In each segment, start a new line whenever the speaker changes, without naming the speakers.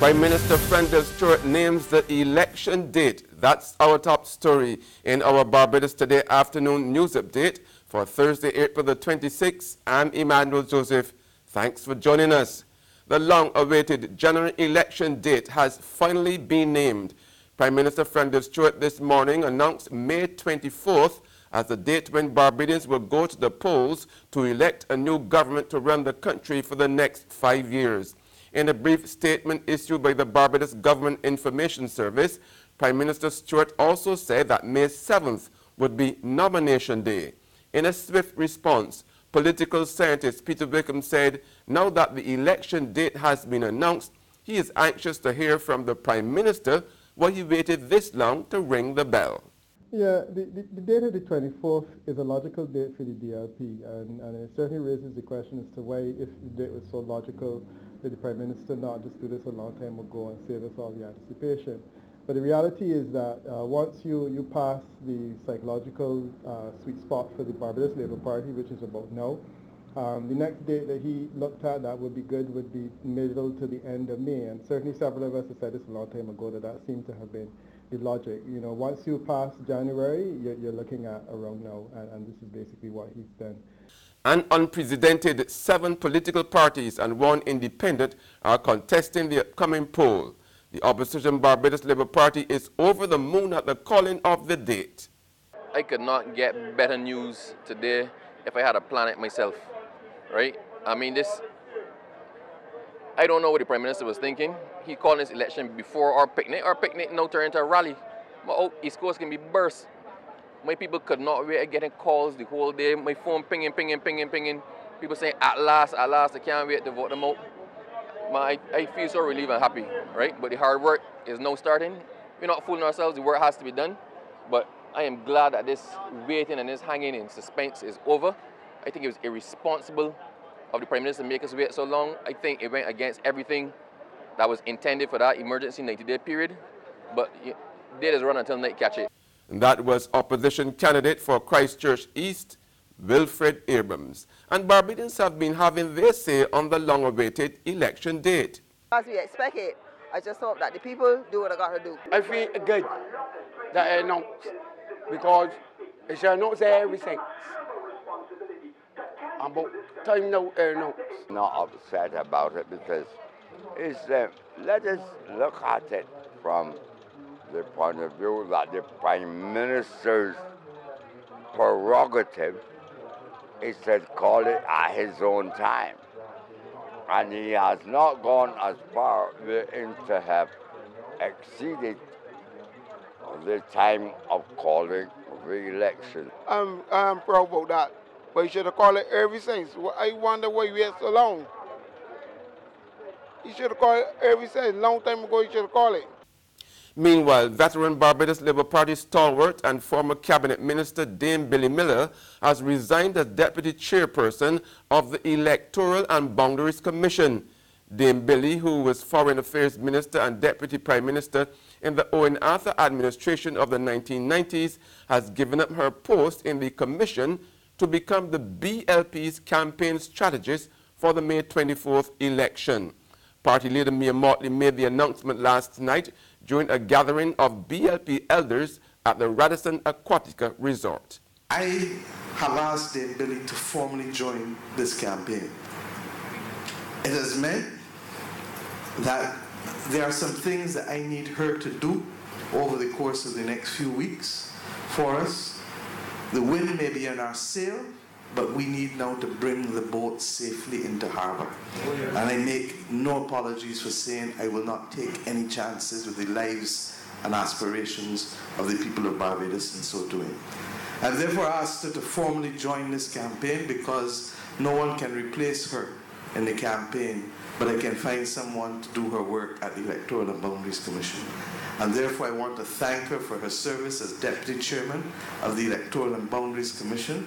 Prime Minister Frendel Stewart names the election date. That's our top story in our Barbados Today afternoon news update for Thursday, April the 26th. I'm Emmanuel Joseph. Thanks for joining us. The long-awaited general election date has finally been named. Prime Minister Frendel Stewart this morning announced May 24th as the date when Barbadians will go to the polls to elect a new government to run the country for the next 5 years. In a brief statement issued by the Barbados Government Information Service, Prime Minister Stewart also said that May 7th would be nomination day. In a swift response, political scientist Peter Wickham said now that the election date has been announced, he is anxious to hear from the Prime Minister why he waited this long to ring the bell.
Yeah, the date of the 24th is a logical date for the DLP, and it certainly raises the question as to why, if the date was so logical, did the Prime Minister not just do this a long time ago and save us all the anticipation. But the reality is that once you pass the psychological sweet spot for the Barbados Labour Party, which is about now, the next date that he looked at that would be good would be middle to the end of May, and certainly several of us have said this a long time ago that seemed to have been the logic. You know, once you pass January, you're looking at around now, and this is basically what he's done.
An unprecedented 7 political parties and 1 independent are contesting the upcoming poll. The opposition Barbados Labour Party is over the moon at the calling of the date.
I could not get better news today if I had to plan it myself, right? I mean, I don't know what the Prime Minister was thinking. He called this election before our picnic. Our picnic now turned into a rally. My East Coast can be burst. My people could not wait, getting calls the whole day. My phone pinging. People saying, at last, I can't wait to vote them out. I feel so relieved and happy, right? But the hard work is now starting. We're not fooling ourselves, the work has to be done. But I am glad that this waiting and this hanging in suspense is over. I think it was irresponsible of the Prime Minister to make us wait so long. I think it went against everything that was intended for that emergency 90-day period. But date is run until night catch it.
And that was opposition candidate for Christchurch East, Wilfred Abrams. And Barbadians have been having their say on the long-awaited election date.
As we expect it, I just hope that the people do what they got to do.
I feel good that I announced, because it should announce everything. About time now I announce.
Not upset about it because it's let us look at it from the point of view that the Prime Minister's prerogative is to call it at his own time. And he has not gone as far in to have exceeded the time of calling the election.
I'm proud about that. But he should have called it ever since. I wonder why he waited so long. He should have called it ever since. Long time ago he should have called it.
Meanwhile, veteran Barbados Labour Party stalwart and former Cabinet Minister Dame Billy Miller has resigned as Deputy Chairperson of the Electoral and Boundaries Commission. Dame Billy, who was Foreign Affairs Minister and Deputy Prime Minister in the Owen Arthur administration of the 1990s, has given up her post in the commission to become the BLP's campaign strategist for the May 24th election. Party leader Mia Motley made the announcement last night during a gathering of BLP elders at the Radisson Aquatica Resort.
I have asked Dame Billy to formally join this campaign. It has meant that there are some things that I need her to do over the course of the next few weeks for us. The wind may be in our sail, but we need now to bring the boat safely into harbor. And I make no apologies for saying I will not take any chances with the lives and aspirations of the people of Barbados in so doing. I've therefore asked her to formally join this campaign because no one can replace her in the campaign, but I can find someone to do her work at the Electoral and Boundaries Commission. And therefore I want to thank her for her service as Deputy Chairman of the Electoral and Boundaries Commission.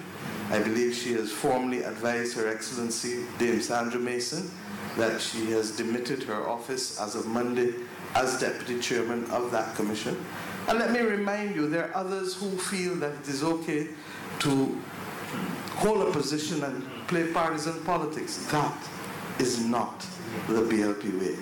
I believe she has formally advised Her Excellency Dame Sandra Mason that she has demitted her office as of Monday as Deputy Chairman of that Commission. And let me remind you, there are others who feel that it is okay to hold a position and play partisan politics. That is not the BLP way.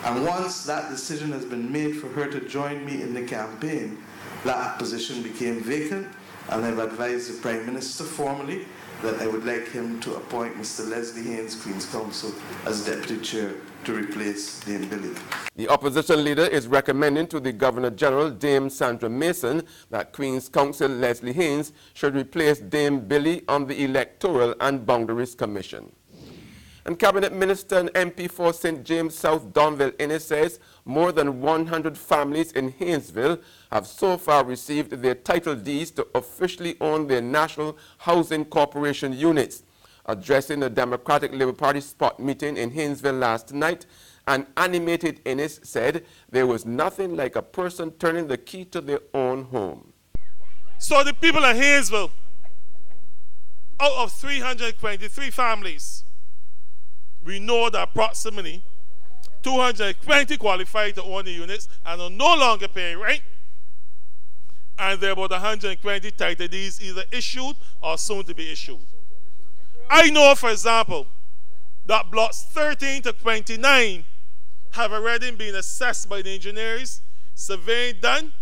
And once that decision has been made for her to join me in the campaign, that position became vacant, and I've advised the Prime Minister formally that I would like him to appoint Mr. Leslie Haynes, Queen's Counsel, as Deputy Chair to replace Dame Billy.
The opposition leader is recommending to the Governor-General, Dame Sandra Mason, that Queen's Counsel Leslie Haynes should replace Dame Billy on the Electoral and Boundaries Commission. And Cabinet Minister and MP for St. James South Donville Innes says more than 100 families in Haynesville have so far received their title deeds to officially own their National Housing Corporation units. Addressing the Democratic Labour Party spot meeting in Haynesville last night, an animated Innes said there was nothing like a person turning the key to their own home.
So the people of Haynesville, out of 323 families, we know that approximately 220 qualified to own the units and are no longer paying rent. And there are about 120 title deeds either issued or soon to be issued. I know, for example, that blocks 13 to 29 have already been assessed by the engineers, surveying done,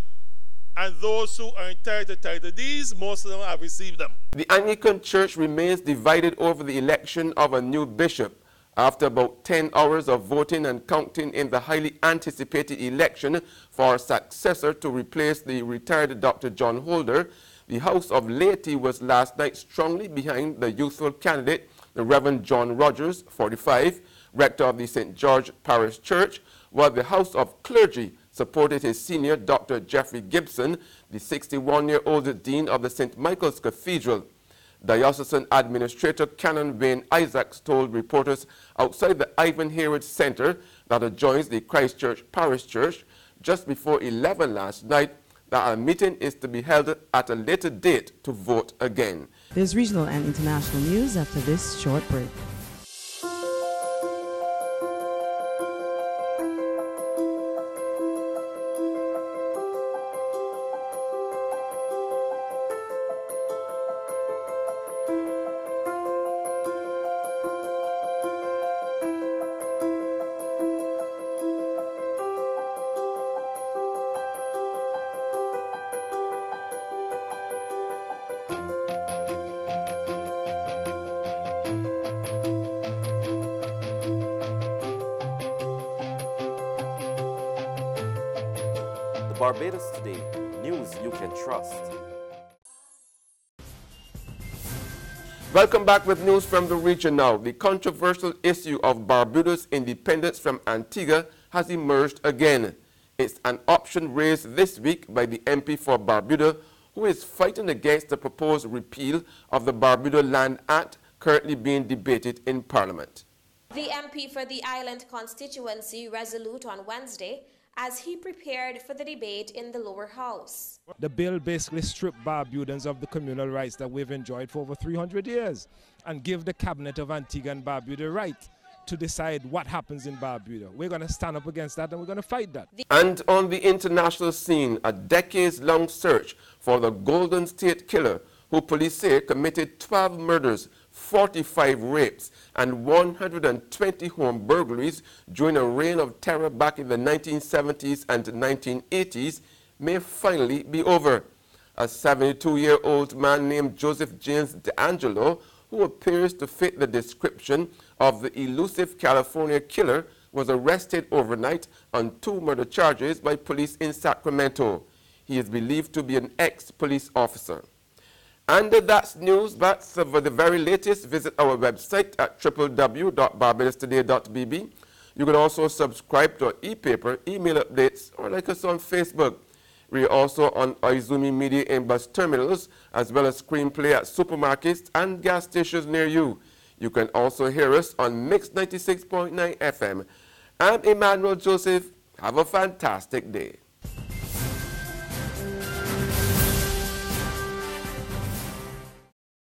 and those who are entitled to title deeds, most of them have received them.
The Anglican Church remains divided over the election of a new bishop. After about 10 hours of voting and counting in the highly anticipated election for a successor to replace the retired Dr. John Holder, the House of Laity was last night strongly behind the youthful candidate, the Reverend John Rogers, 45, rector of the St. George Parish Church, while the House of Clergy supported his senior, Dr. Jeffrey Gibson, the 61-year-old dean of the St. Michael's Cathedral. Diocesan Administrator Canon Wayne Isaacs told reporters outside the Ivan Hayward Center that adjoins the Christchurch Parish Church just before 11 last night that a meeting is to be held at a later date to vote again.
There's regional and international news after this short break.
Barbados Today, news you can trust.
Welcome back with news from the region now. The controversial issue of Barbados' independence from Antigua has emerged again. It's an option raised this week by the MP for Barbuda, who is fighting against the proposed repeal of the Barbuda Land Act currently being debated in Parliament.
The MP for the island constituency resolute on Wednesday as he prepared for the debate in the lower house.
The bill basically stripped Barbadians of the communal rights that we've enjoyed for over 300 years and give the cabinet of Antigua and Barbuda right to decide what happens in Barbuda. We're going to stand up against that and we're going to fight that.
And on the international scene, a decades-long search for the Golden State Killer, who police say committed 12 murders, 45 rapes, and 120 home burglaries during a reign of terror back in the 1970s and 1980s, may finally be over. A 72-year-old man named Joseph James D'Angelo, who appears to fit the description of the elusive California killer, was arrested overnight on 2 murder charges by police in Sacramento. He is believed to be an ex-police officer. And that's news, but for the very latest, visit our website at www.barbadostoday.bb. You can also subscribe to our e-paper, email updates, or like us on Facebook. We are also on Izumi Media in bus terminals, as well as screenplay at supermarkets and gas stations near you. You can also hear us on Mix 96.9 FM. I'm Emmanuel Joseph. Have a fantastic day.